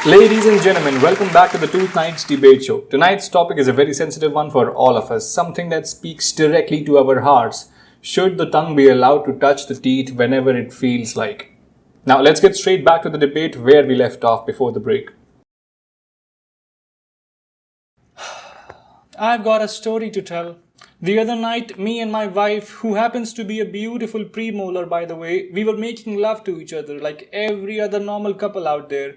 Ladies and gentlemen, welcome back to the Tooth Nights Debate Show. Tonight's topic is a very sensitive one for all of us, something that speaks directly to our hearts. Should the tongue be allowed to touch the teeth whenever it feels like? Now, let's get straight back to the debate where we left off before the break. I've got a story to tell. The other night, me and my wife, who happens to be a beautiful premolar by the way, we were making love to each other like every other normal couple out there.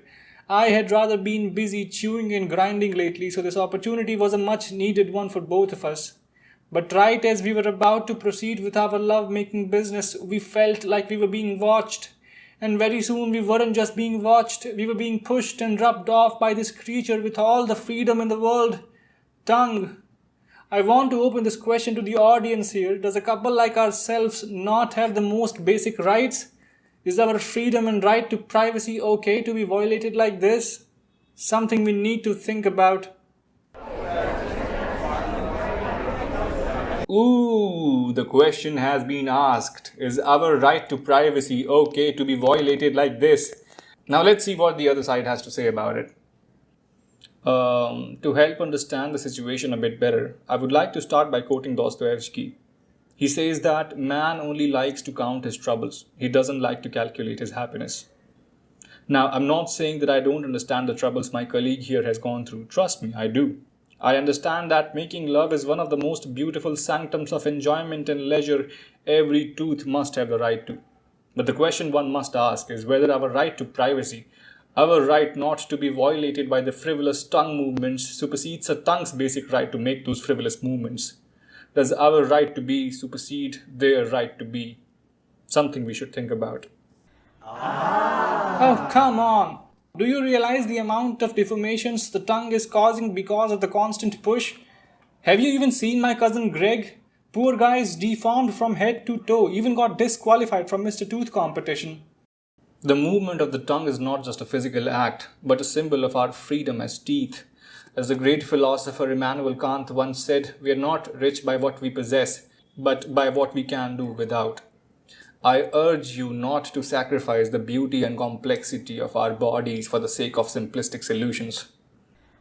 I had rather been busy chewing and grinding lately, so this opportunity was a much needed one for both of us. But right as we were about to proceed with our love-making business, we felt like we were being watched. And very soon we weren't just being watched, we were being pushed and rubbed off by this creature with all the freedom in the world. Tongue. I want to open this question to the audience here. Does a couple like ourselves not have the most basic rights? Is our freedom and right to privacy okay to be violated like this? Something we need to think about. Ooh, the question has been asked. Is our right to privacy okay to be violated like this? Now let's see what the other side has to say about it. To help understand the situation a bit better, I would like to start by quoting Dostoevsky. He says that man only likes to count his troubles. He doesn't like to calculate his happiness. Now, I'm not saying that I don't understand the troubles my colleague here has gone through. Trust me, I do. I understand that making love is one of the most beautiful sanctums of enjoyment and leisure every tooth must have the right to. But the question one must ask is whether our right to privacy, our right not to be violated by the frivolous tongue movements, supersedes a tongue's basic right to make those frivolous movements. Does our right to be supersede their right to be? Something we should think about. Oh, come on! Do you realize the amount of deformations the tongue is causing because of the constant push? Have you even seen my cousin Greg? Poor guy is deformed from head to toe, even got disqualified from Mr. Tooth competition. The movement of the tongue is not just a physical act, but a symbol of our freedom as teeth. As the great philosopher Immanuel Kant once said, we are not rich by what we possess, but by what we can do without. I urge you not to sacrifice the beauty and complexity of our bodies for the sake of simplistic solutions.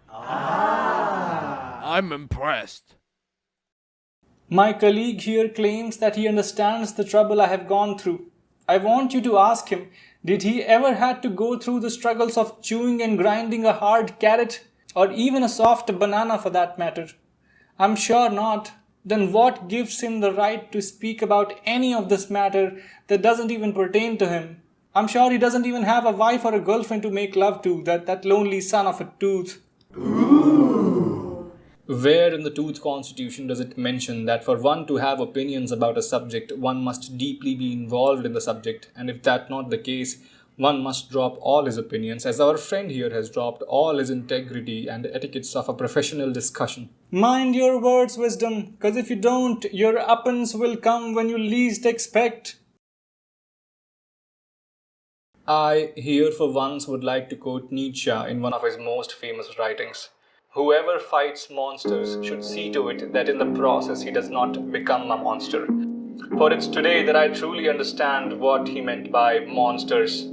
I'm impressed. My colleague here claims that he understands the trouble I have gone through. I want you to ask him, did he ever had to go through the struggles of chewing and grinding a hard carrot? Or even a soft banana for that matter? I'm sure not. Then what gives him the right to speak about any of this matter that doesn't even pertain to him? I'm sure he doesn't even have a wife or a girlfriend to make love to, that lonely son of a tooth. Ooh. Where in the Tooth Constitution does it mention that for one to have opinions about a subject, one must deeply be involved in the subject, and if that not the case, one must drop all his opinions, as our friend here has dropped all his integrity and etiquettes of a professional discussion. Mind your words, wisdom, cause if you don't, your uppance will come when you least expect. I here for once would like to quote Nietzsche in one of his most famous writings. Whoever fights monsters should see to it that in the process he does not become a monster. For it's today that I truly understand what he meant by monsters.